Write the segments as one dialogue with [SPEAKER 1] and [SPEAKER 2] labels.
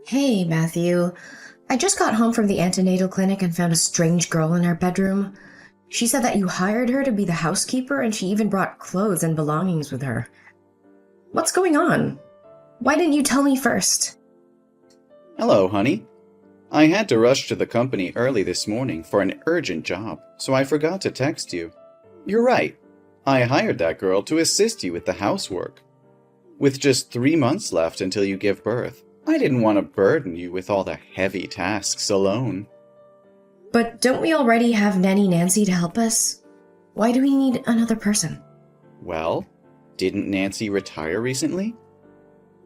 [SPEAKER 1] Hey, Matthew. I just got home from the antenatal clinic and found a strange girl in our bedroom. She said that you hired her to be the housekeeper and she even brought clothes and belongings with her. What's going on? Why didn't you tell me first?
[SPEAKER 2] Hello, honey. I had to rush to the company early this morning for an urgent job, so I forgot to text you. You're right. I hired that girl to assist you with the housework. With just 3 months left until you give birth, I didn't want to burden you with all the heavy tasks alone.
[SPEAKER 1] But don't we already have Nanny Nancy to help us? Why do we need another person?
[SPEAKER 2] Well, didn't Nancy retire recently?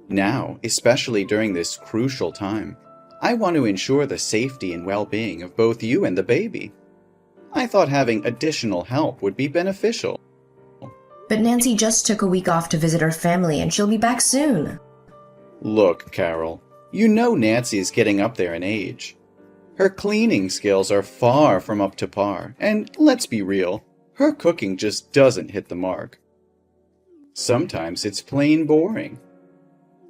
[SPEAKER 2] Now, especially during this crucial time, I want to ensure the safety and well-being of both you and the baby. I thought having additional help would be beneficial.
[SPEAKER 1] But Nancy just took a week off to visit her family and she'll be back soon.
[SPEAKER 2] Look, Carol, you know Nancy is getting up there in age. Her cleaning skills are far from up to par, and let's be real, her cooking just doesn't hit the mark. Sometimes it's plain boring.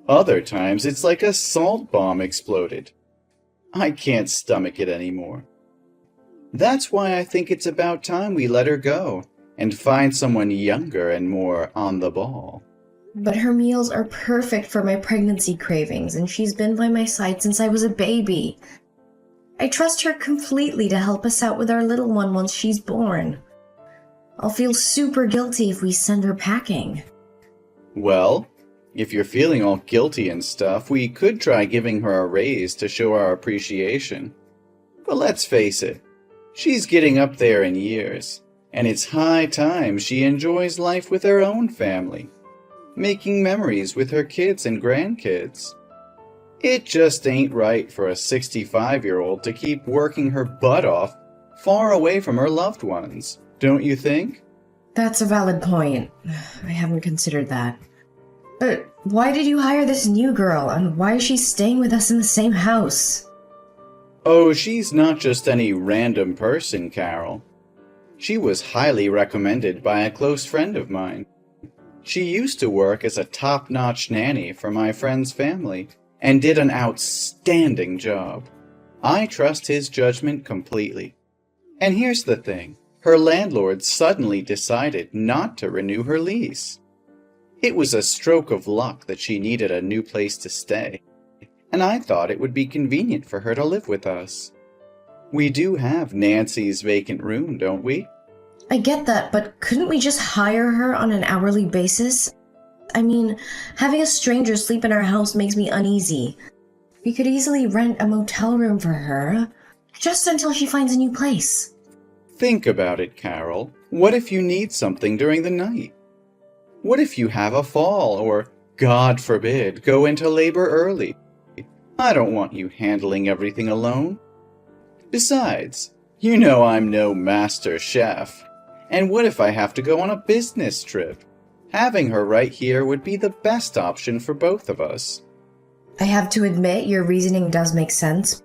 [SPEAKER 2] Other times it's like a salt bomb exploded. I can't stomach it anymore. That's why I think it's about time we let her go and find someone younger and more on the ball.
[SPEAKER 1] But her meals are perfect for my pregnancy cravings and she's been by my side since I was a baby. I trust her completely to help us out with our little one once she's born. I'll feel super guilty if we send her packing.
[SPEAKER 2] Well, if you're feeling all guilty and stuff, we could try giving her a raise to show our appreciation. But let's face it, she's getting up there in years, and it's high time she enjoys life with her own family, making memories with her kids and grandkids. It just ain't right for a 65-year-old to keep working her butt off far away from her loved ones, don't you think?
[SPEAKER 1] That's a valid point. I haven't considered that. But why did you hire this new girl, and why is she staying with us in the same house?
[SPEAKER 2] Oh, she's not just any random person, Carol. She was highly recommended by a close friend of mine. She used to work as a top-notch nanny for my friend's family, and did an outstanding job. I trust his judgment completely. And here's the thing, her landlord suddenly decided not to renew her lease. It was a stroke of luck that she needed a new place to stay, and I thought it would be convenient for her to live with us. We do have Nancy's vacant room, don't we?
[SPEAKER 1] I get that, but couldn't we just hire her on an hourly basis? I mean, having a stranger sleep in our house makes me uneasy. We could easily rent a motel room for her, just until she finds a new place.
[SPEAKER 2] Think about it, Carol. What if you need something during the night? What if you have a fall or, God forbid, go into labor early? I don't want you handling everything alone. Besides, you know I'm no master chef. And what if I have to go on a business trip? Having her right here would be the best option for both of us.
[SPEAKER 1] I have to admit, your reasoning does make sense,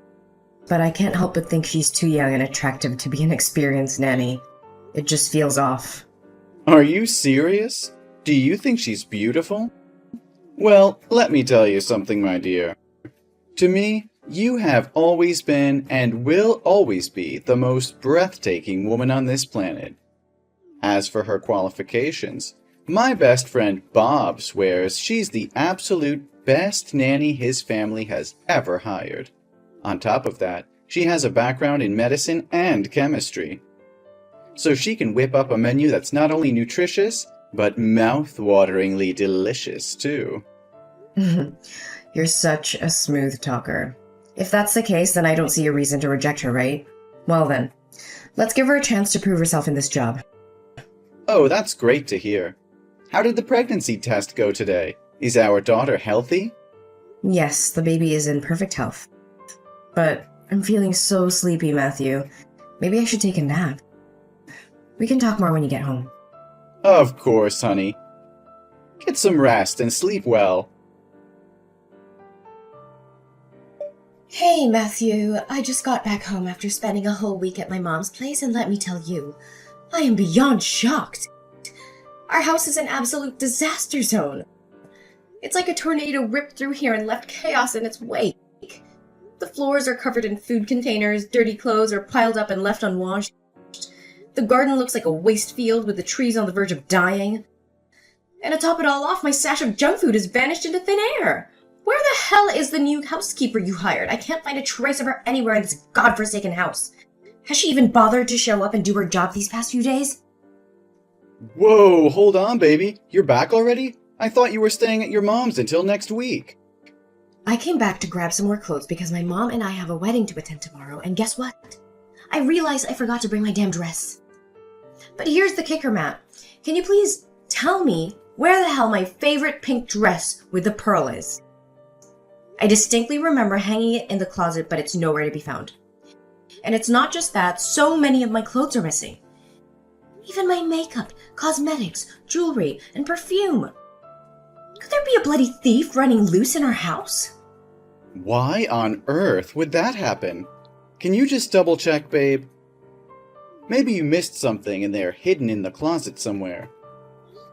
[SPEAKER 1] but I can't help but think she's too young and attractive to be an experienced nanny. It just feels off.
[SPEAKER 2] Are you serious? Do you think she's beautiful? Well, let me tell you something, my dear. To me, you have always been and will always be the most breathtaking woman on this planet. As for her qualifications, my best friend Bob swears she's the absolute best nanny his family has ever hired. On top of that, she has a background in medicine and chemistry. So she can whip up a menu that's not only nutritious, but mouth-wateringly delicious too.
[SPEAKER 1] You're such a smooth talker. If that's the case, then I don't see a reason to reject her, right? Well then, let's give her a chance to prove herself in this job.
[SPEAKER 2] Oh, that's great to hear. How did the pregnancy test go today? Is our daughter healthy?
[SPEAKER 1] Yes, the baby is in perfect health. But I'm feeling so sleepy, Matthew. Maybe I should take a nap. We can talk more when you get home.
[SPEAKER 2] Of course, honey. Get some rest and sleep well.
[SPEAKER 1] Hey, Matthew. I just got back home after spending a whole week at my mom's place, and let me tell you, I am beyond shocked. Our house is an absolute disaster zone. It's like a tornado ripped through here and left chaos in its wake. The floors are covered in food containers, dirty clothes are piled up and left unwashed. The garden looks like a waste field with the trees on the verge of dying. And to top it all off, my stash of junk food has vanished into thin air. Where the hell is the new housekeeper you hired? I can't find a trace of her anywhere in this godforsaken house. Has she even bothered to show up and do her job these past few days?
[SPEAKER 2] Whoa, hold on, baby. You're back already? I thought you were staying at your mom's until next week.
[SPEAKER 1] I came back to grab some more clothes because my mom and I have a wedding to attend tomorrow, and guess what? I realized I forgot to bring my damn dress. But here's the kicker, Matt. Can you please tell me where the hell my favorite pink dress with the pearl is? I distinctly remember hanging it in the closet, but it's nowhere to be found. And it's not just that, so many of my clothes are missing. Even my makeup, cosmetics, jewelry, and perfume. Could there be a bloody thief running loose in our house?
[SPEAKER 2] Why on earth would that happen? Can you just double check, babe? Maybe you missed something and they're hidden in the closet somewhere.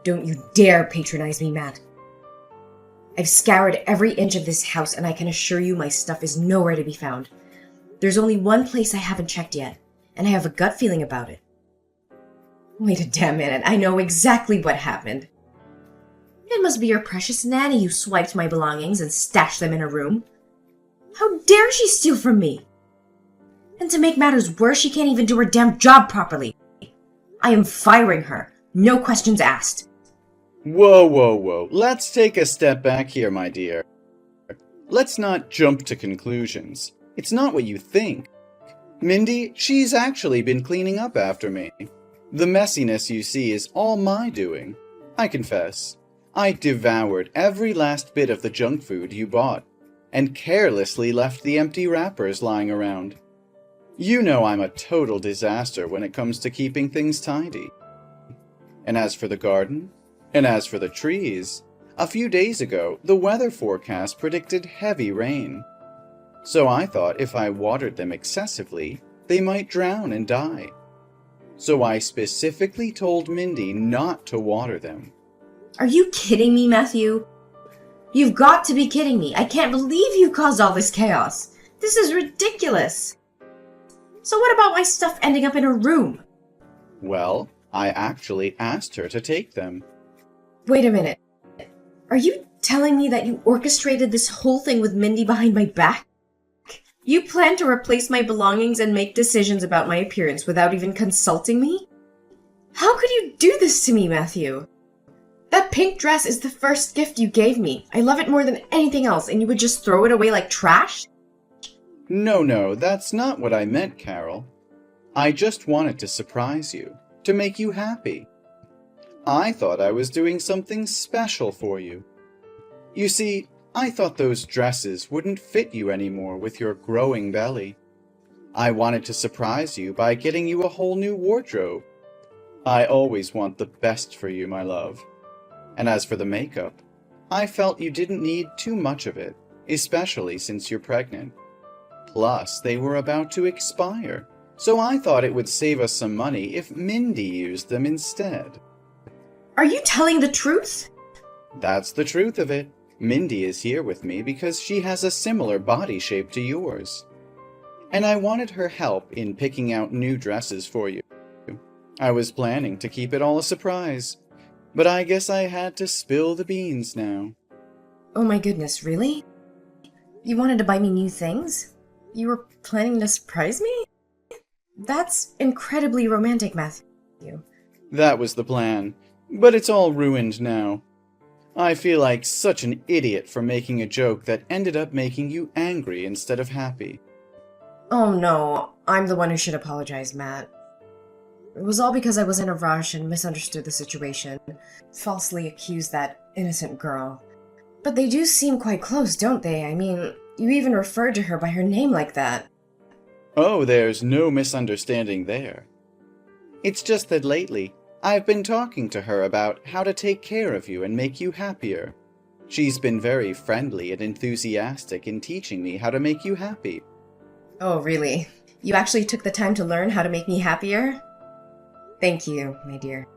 [SPEAKER 1] Don't you dare patronize me, Matt. I've scoured every inch of this house and I can assure you my stuff is nowhere to be found. There's only one place I haven't checked yet, and I have a gut feeling about it. Wait a damn minute, I know exactly what happened. It must be your precious nanny who swiped my belongings and stashed them in her room. How dare she steal from me? And to make matters worse, she can't even do her damn job properly. I am firing her. No questions asked.
[SPEAKER 2] Whoa. Let's take a step back here, my dear. Let's not jump to conclusions. It's not what you think. Mindy, she's actually been cleaning up after me. The messiness you see is all my doing. I confess, I devoured every last bit of the junk food you bought, and carelessly left the empty wrappers lying around. You know I'm a total disaster when it comes to keeping things tidy. And as for the garden, and as for the trees, a few days ago, the weather forecast predicted heavy rain. So I thought if I watered them excessively, they might drown and die. So I specifically told Mindy not to water them.
[SPEAKER 1] Are you kidding me, Matthew? You've got to be kidding me. I can't believe you caused all this chaos. This is ridiculous. So what about my stuff ending up in her room?
[SPEAKER 2] Well, I actually asked her to take them.
[SPEAKER 1] Wait a minute. Are you telling me that you orchestrated this whole thing with Mindy behind my back? You plan to replace my belongings and make decisions about my appearance without even consulting me? How could you do this to me, Matthew? That pink dress is the first gift you gave me. I love it more than anything else, and you would just throw it away like trash?
[SPEAKER 2] No, that's not what I meant, Carol. I just wanted to surprise you, to make you happy. I thought I was doing something special for you. You see, I thought those dresses wouldn't fit you anymore with your growing belly. I wanted to surprise you by getting you a whole new wardrobe. I always want the best for you, my love. And as for the makeup, I felt you didn't need too much of it, especially since you're pregnant. Plus, they were about to expire, so I thought it would save us some money if Mindy used them instead.
[SPEAKER 1] Are you telling the truth?
[SPEAKER 2] That's the truth of it. Mindy is here with me because she has a similar body shape to yours. And I wanted her help in picking out new dresses for you. I was planning to keep it all a surprise, but I guess I had to spill the beans now.
[SPEAKER 1] Oh my goodness, really? You wanted to buy me new things? You were planning to surprise me? That's incredibly romantic, Matthew.
[SPEAKER 2] That was the plan, but it's all ruined now. I feel like such an idiot for making a joke that ended up making you angry instead of happy.
[SPEAKER 1] Oh no, I'm the one who should apologize, Matt. It was all because I was in a rush and misunderstood the situation, falsely accused that innocent girl. But they do seem quite close, don't they? I mean, you even referred to her by her name like that.
[SPEAKER 2] Oh, there's no misunderstanding there. It's just that lately, I've been talking to her about how to take care of you and make you happier. She's been very friendly and enthusiastic in teaching me how to make you happy.
[SPEAKER 1] Oh, really? You actually took the time to learn how to make me happier? Thank you, my dear.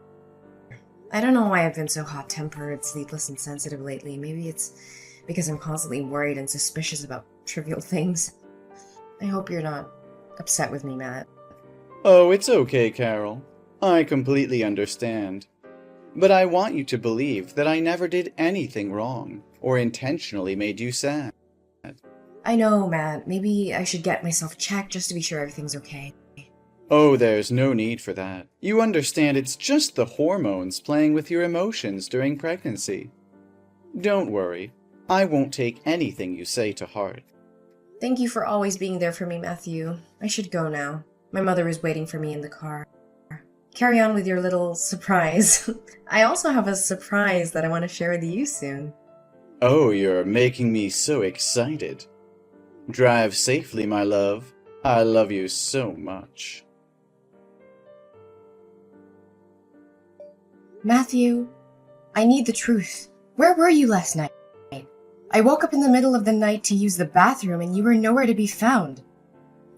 [SPEAKER 1] I don't know why I've been so hot-tempered, sleepless, and sensitive lately. Maybe it's because I'm constantly worried and suspicious about trivial things. I hope you're not upset with me, Matt.
[SPEAKER 2] Oh, it's okay, Carol. I completely understand. But I want you to believe that I never did anything wrong or intentionally made you sad.
[SPEAKER 1] I know, Matt. Maybe I should get myself checked just to be sure everything's okay.
[SPEAKER 2] Oh, there's no need for that. You understand it's just the hormones playing with your emotions during pregnancy. Don't worry. I won't take anything you say to heart.
[SPEAKER 1] Thank you for always being there for me, Matthew. I should go now. My mother is waiting for me in the car. Carry on with your little surprise. I also have a surprise that I want to share with you soon.
[SPEAKER 2] Oh, you're making me so excited. Drive safely, my love. I love you so much.
[SPEAKER 1] Matthew, I need the truth. Where were you last night? I woke up in the middle of the night to use the bathroom and you were nowhere to be found.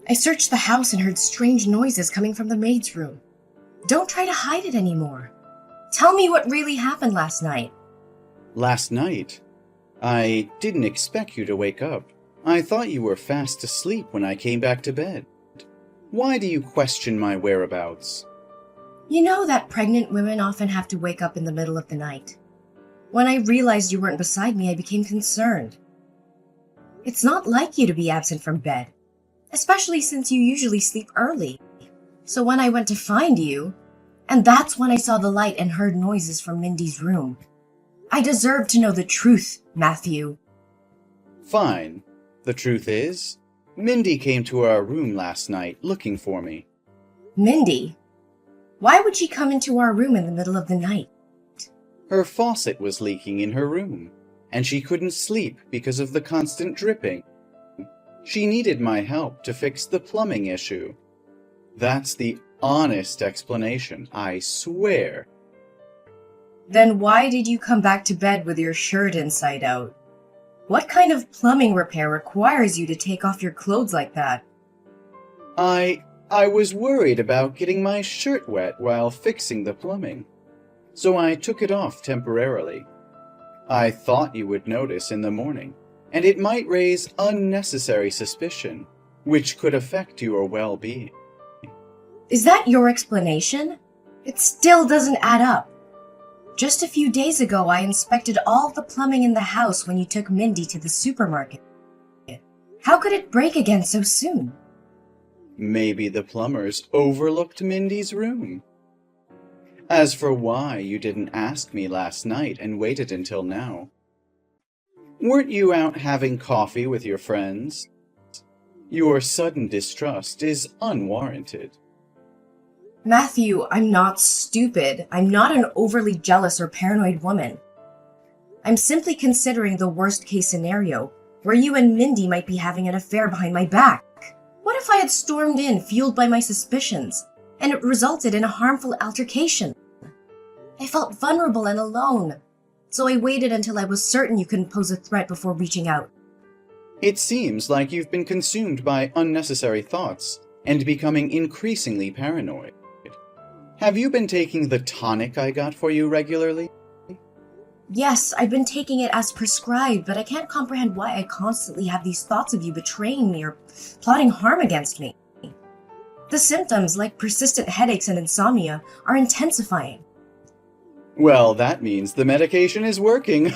[SPEAKER 1] I searched the house and heard strange noises coming from the maid's room. Don't try to hide it anymore. Tell me what really happened last night.
[SPEAKER 2] Last night? I didn't expect you to wake up. I thought you were fast asleep when I came back to bed. Why do you question my whereabouts?
[SPEAKER 1] You know that pregnant women often have to wake up in the middle of the night. When I realized you weren't beside me, I became concerned. It's not like you to be absent from bed, especially since you usually sleep early. So when I went to find you, and that's when I saw the light and heard noises from Mindy's room. I deserve to know the truth, Matthew.
[SPEAKER 2] Fine. The truth is, Mindy came to our room last night looking for me.
[SPEAKER 1] Mindy? Why would she come into our room in the middle of the night?
[SPEAKER 2] Her faucet was leaking in her room, and she couldn't sleep because of the constant dripping. She needed my help to fix the plumbing issue. That's the honest explanation, I swear.
[SPEAKER 1] Then why did you come back to bed with your shirt inside out? What kind of plumbing repair requires you to take off your clothes like that?
[SPEAKER 2] I was worried about getting my shirt wet while fixing the plumbing, so I took it off temporarily. I thought you would notice in the morning, and it might raise unnecessary suspicion, which could affect your well-being.
[SPEAKER 1] Is that your explanation? It still doesn't add up. Just a few days ago, I inspected all the plumbing in the house when you took Mindy to the supermarket. How could it break again so soon?
[SPEAKER 2] Maybe the plumbers overlooked Mindy's room. As for why you didn't ask me last night and waited until now, weren't you out having coffee with your friends? Your sudden distrust is unwarranted.
[SPEAKER 1] Matthew, I'm not stupid. I'm not an overly jealous or paranoid woman. I'm simply considering the worst case scenario, where you and Mindy might be having an affair behind my back. What if I had stormed in, fueled by my suspicions, and it resulted in a harmful altercation? I felt vulnerable and alone, so I waited until I was certain you couldn't pose a threat before reaching out.
[SPEAKER 2] It seems like you've been consumed by unnecessary thoughts and becoming increasingly paranoid. Have you been taking the tonic I got for you regularly?
[SPEAKER 1] Yes, I've been taking it as prescribed, but I can't comprehend why I constantly have these thoughts of you betraying me or plotting harm against me. The symptoms, like persistent headaches and insomnia, are intensifying.
[SPEAKER 2] Well, that means the medication is working.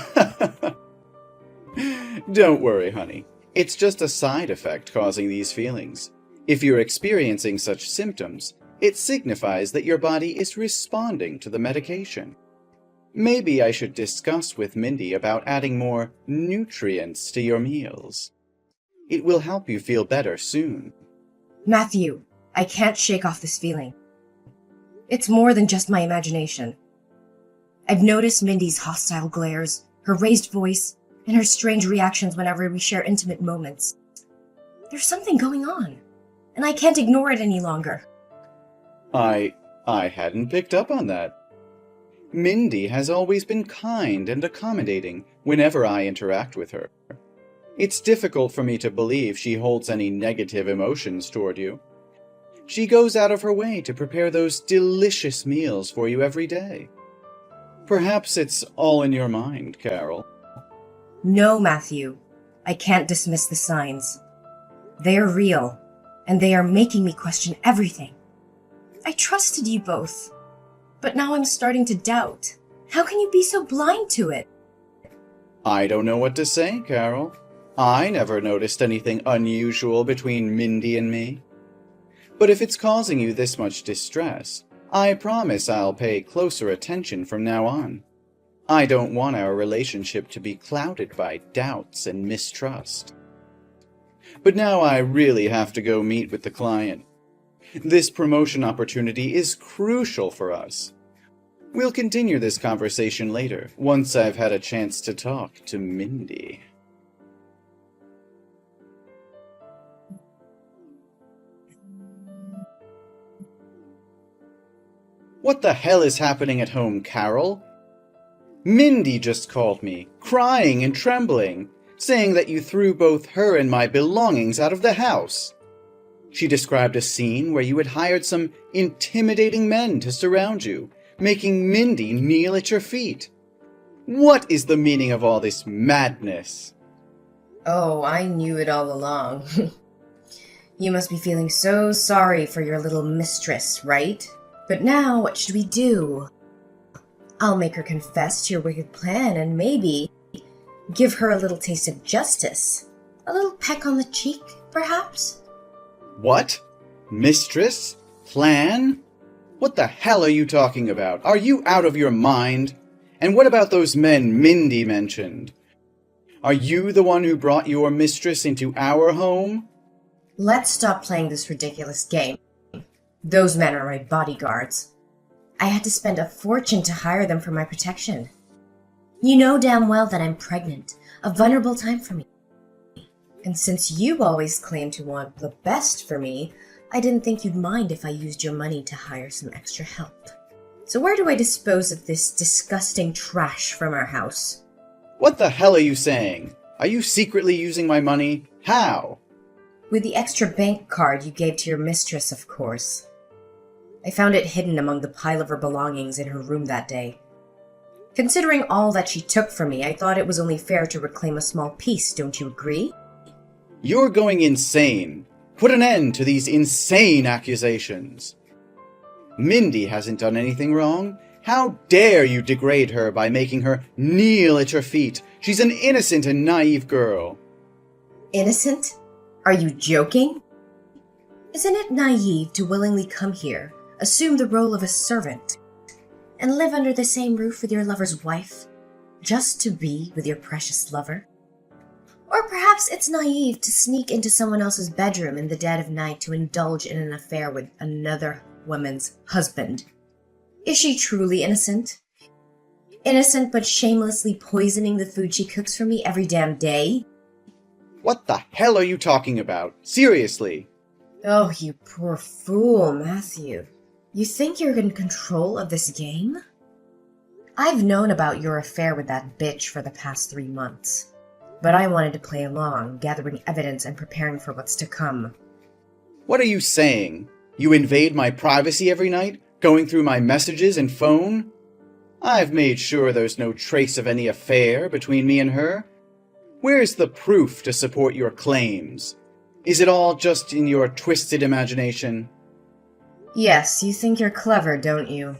[SPEAKER 2] Don't worry, honey. It's just a side effect causing these feelings. If you're experiencing such symptoms, it signifies that your body is responding to the medication. Maybe I should discuss with Mindy about adding more nutrients to your meals. It will help you feel better soon.
[SPEAKER 1] Matthew, I can't shake off this feeling. It's more than just my imagination. I've noticed Mindy's hostile glares, her raised voice, and her strange reactions whenever we share intimate moments. There's something going on, and I can't ignore it any longer.
[SPEAKER 2] I hadn't picked up on that. Mindy has always been kind and accommodating whenever I interact with her. It's difficult for me to believe she holds any negative emotions toward you. She goes out of her way to prepare those delicious meals for you every day. Perhaps it's all in your mind, Carol.
[SPEAKER 1] No, Matthew. I can't dismiss the signs. They are real, and they are making me question everything. I trusted you both, but now I'm starting to doubt. How can you be so blind to it?
[SPEAKER 2] I don't know what to say, Carol. I never noticed anything unusual between Mindy and me. But if it's causing you this much distress, I promise I'll pay closer attention from now on. I don't want our relationship to be clouded by doubts and mistrust. But now I really have to go meet with the client. This promotion opportunity is crucial for us. We'll continue this conversation later, once I've had a chance to talk to Mindy. What the hell is happening at home, Carol? Mindy just called me, crying and trembling, saying that you threw both her and my belongings out of the house. She described a scene where you had hired some intimidating men to surround you, making Mindy kneel at your feet. What is the meaning of all this madness?
[SPEAKER 1] Oh, I knew it all along. You must be feeling so sorry for your little mistress, right? But now, what should we do? I'll make her confess to your wicked plan and maybe give her a little taste of justice. A little peck on the cheek, perhaps?
[SPEAKER 2] What? Mistress? Plan? What the hell are you talking about? Are you out of your mind? And what about those men Mindy mentioned? Are you the one who brought your mistress into our home?
[SPEAKER 1] Let's stop playing this ridiculous game. Those men are my bodyguards. I had to spend a fortune to hire them for my protection. You know damn well that I'm pregnant, a vulnerable time for me. And since you always claim to want the best for me, I didn't think you'd mind if I used your money to hire some extra help. So where do I dispose of this disgusting trash from our house?
[SPEAKER 2] What the hell are you saying? Are you secretly using my money? How?
[SPEAKER 1] With the extra bank card you gave to your mistress, of course. I found it hidden among the pile of her belongings in her room that day. Considering all that she took from me, I thought it was only fair to reclaim a small piece, don't you agree?
[SPEAKER 2] You're going insane. Put an end to these insane accusations. Mindy hasn't done anything wrong. How dare you degrade her by making her kneel at your feet? She's an innocent and naive girl.
[SPEAKER 1] Innocent? Are you joking? Isn't it naive to willingly come here, assume the role of a servant, and live under the same roof with your lover's wife, just to be with your precious lover? Or perhaps it's naive to sneak into someone else's bedroom in the dead of night to indulge in an affair with another woman's husband. Is she truly innocent? Innocent but shamelessly poisoning the food she cooks for me every damn day?
[SPEAKER 2] What the hell are you talking about? Seriously?
[SPEAKER 1] Oh, you poor fool, Matthew. You think you're in control of this game? I've known about your affair with that bitch for the past 3 months. But I wanted to play along, gathering evidence and preparing for what's to come.
[SPEAKER 2] What are you saying? You invade my privacy every night, going through my messages and phone? I've made sure there's no trace of any affair between me and her. Where's the proof to support your claims? Is it all just in your twisted imagination?
[SPEAKER 1] Yes, you think you're clever, don't you?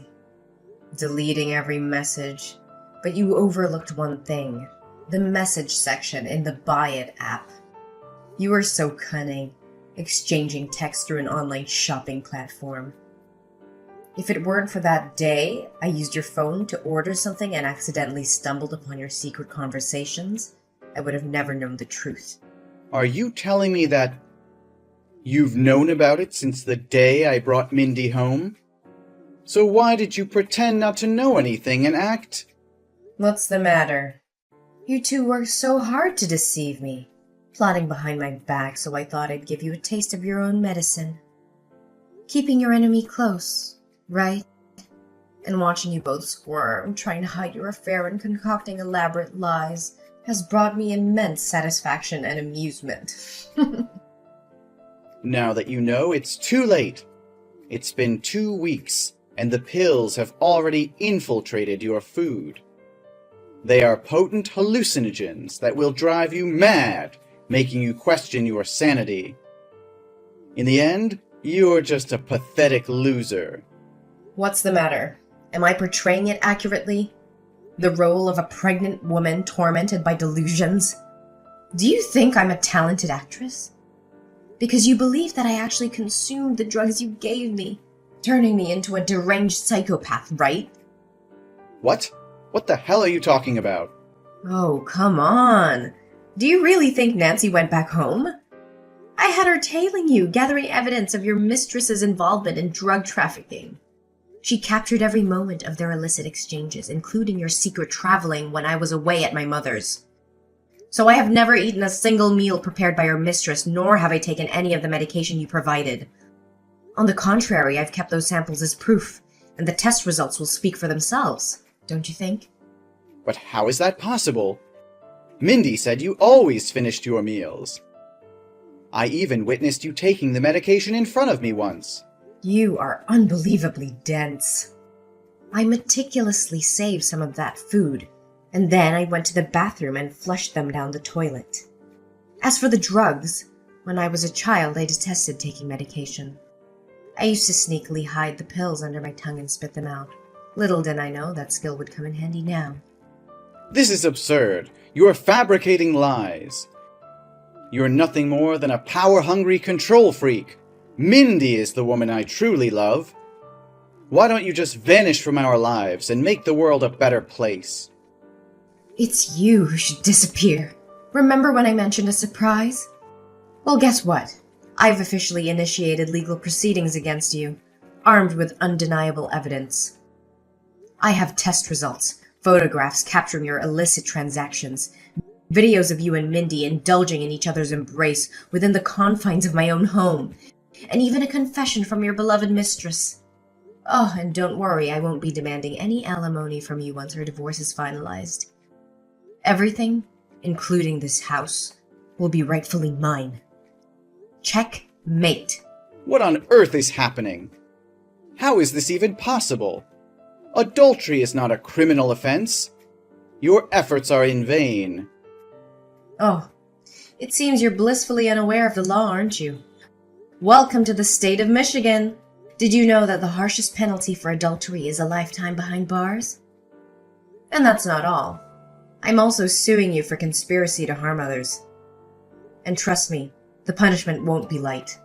[SPEAKER 1] Deleting every message. But you overlooked one thing. The message section in the Buy It app. You are so cunning, exchanging text through an online shopping platform. If it weren't for that day I used your phone to order something and accidentally stumbled upon your secret conversations, I would have never known the truth.
[SPEAKER 2] Are you telling me that you've known about it since the day I brought Mindy home? So why did you pretend not to know anything and act?
[SPEAKER 1] What's the matter? You two worked so hard to deceive me, plotting behind my back so I thought I'd give you a taste of your own medicine. Keeping your enemy close, right? And watching you both squirm, trying to hide your affair and concocting elaborate lies, has brought me immense satisfaction and amusement.
[SPEAKER 2] Now that you know, it's too late. It's been 2 weeks, and the pills have already infiltrated your food. They are potent hallucinogens that will drive you mad, making you question your sanity. In the end, you're just a pathetic loser.
[SPEAKER 1] What's the matter? Am I portraying it accurately? The role of a pregnant woman tormented by delusions? Do you think I'm a talented actress? Because you believe that I actually consumed the drugs you gave me, turning me into a deranged psychopath, right?
[SPEAKER 2] What? What the hell are you talking about?
[SPEAKER 1] Oh, come on. Do you really think Nancy went back home? I had her tailing you, gathering evidence of your mistress's involvement in drug trafficking. She captured every moment of their illicit exchanges, including your secret traveling when I was away at my mother's. So I have never eaten a single meal prepared by your mistress, nor have I taken any of the medication you provided. On the contrary, I've kept those samples as proof, and the test results will speak for themselves, don't you think?
[SPEAKER 2] But how is that possible? Mindy said you always finished your meals. I even witnessed you taking the medication in front of me once.
[SPEAKER 1] You are unbelievably dense. I meticulously saved some of that food, and then I went to the bathroom and flushed them down the toilet. As for the drugs, when I was a child I detested taking medication. I used to sneakily hide the pills under my tongue and spit them out. Little did I know that skill would come in handy now.
[SPEAKER 2] This is absurd. You are fabricating lies. You're nothing more than a power-hungry control freak. Mindy is the woman I truly love. Why don't you just vanish from our lives and make the world a better place?
[SPEAKER 1] It's you who should disappear. Remember when I mentioned a surprise? Well, guess what? I've officially initiated legal proceedings against you, armed with undeniable evidence. I have test results, photographs capturing your illicit transactions, videos of you and Mindy indulging in each other's embrace within the confines of my own home, and even a confession from your beloved mistress. Oh, and don't worry, I won't be demanding any alimony from you once her divorce is finalized. Everything, including this house, will be rightfully mine. Checkmate.
[SPEAKER 2] What on earth is happening? How is this even possible? Adultery is not a criminal offense. Your efforts are in vain.
[SPEAKER 1] Oh, it seems you're blissfully unaware of the law, aren't you? Welcome to the state of Michigan. Did you know that the harshest penalty for adultery is a lifetime behind bars? And that's not all. I'm also suing you for conspiracy to harm others. And trust me, the punishment won't be light.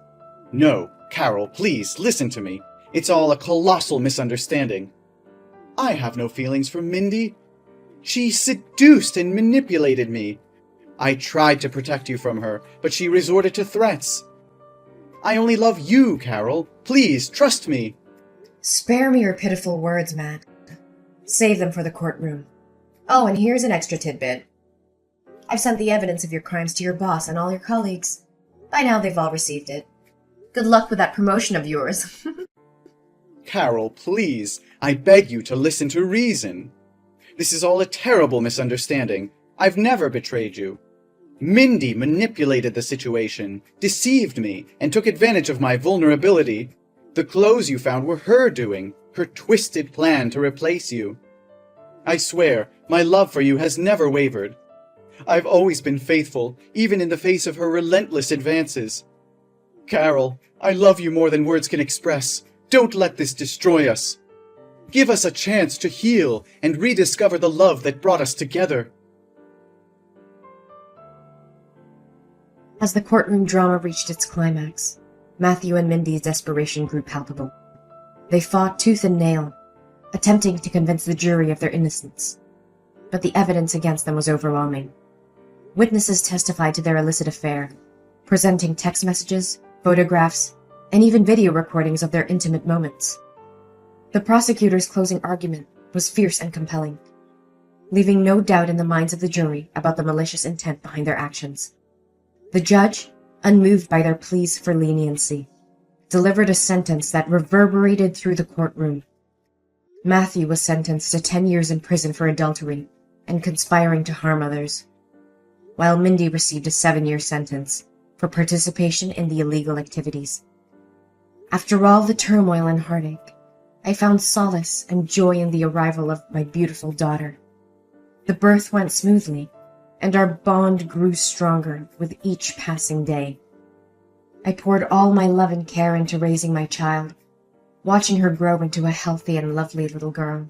[SPEAKER 2] No, Carol, please, listen to me. It's all a colossal misunderstanding. I have no feelings for Mindy. She seduced and manipulated me. I tried to protect you from her, but she resorted to threats. I only love you, Carol. Please, trust me.
[SPEAKER 1] Spare me your pitiful words, Matt. Save them for the courtroom. Oh, and here's an extra tidbit. I've sent the evidence of your crimes to your boss and all your colleagues. By now they've all received it. Good luck with that promotion of yours.
[SPEAKER 2] Carol, please, I beg you to listen to reason. This is all a terrible misunderstanding. I've never betrayed you. Mindy manipulated the situation, deceived me, and took advantage of my vulnerability. The clothes you found were her doing, her twisted plan to replace you. I swear, my love for you has never wavered. I've always been faithful, even in the face of her relentless advances. Carol, I love you more than words can express. Don't let this destroy us. Give us a chance to heal and rediscover the love that brought us together.
[SPEAKER 1] As the courtroom drama reached its climax, Matthew and Mindy's desperation grew palpable. They fought tooth and nail, attempting to convince the jury of their innocence. But the evidence against them was overwhelming. Witnesses testified to their illicit affair, presenting text messages, photographs, and even video recordings of their intimate moments. The prosecutor's closing argument was fierce and compelling, leaving no doubt in the minds of the jury about the malicious intent behind their actions. The judge, unmoved by their pleas for leniency, delivered a sentence that reverberated through the courtroom. Matthew was sentenced to 10 years in prison for adultery and conspiring to harm others, while Mindy received a 7-year sentence for participation in the illegal activities. After all the turmoil and heartache, I found solace and joy in the arrival of my beautiful daughter. The birth went smoothly, and our bond grew stronger with each passing day. I poured all my love and care into raising my child, watching her grow into a healthy and lovely little girl.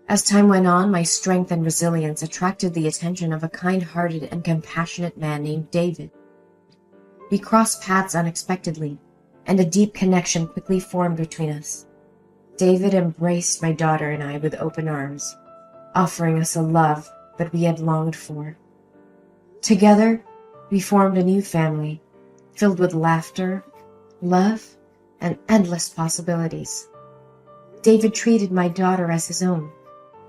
[SPEAKER 1] As time went on, my strength and resilience attracted the attention of a kind-hearted and compassionate man named David. We crossed paths unexpectedly, and a deep connection quickly formed between us. David embraced my daughter and I with open arms, offering us a love that we had longed for. Together, we formed a new family, filled with laughter, love, and endless possibilities. David treated my daughter as his own,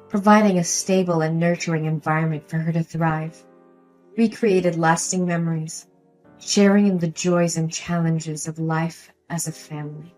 [SPEAKER 1] providing a stable and nurturing environment for her to thrive. We created lasting memories, sharing in the joys and challenges of life as a family.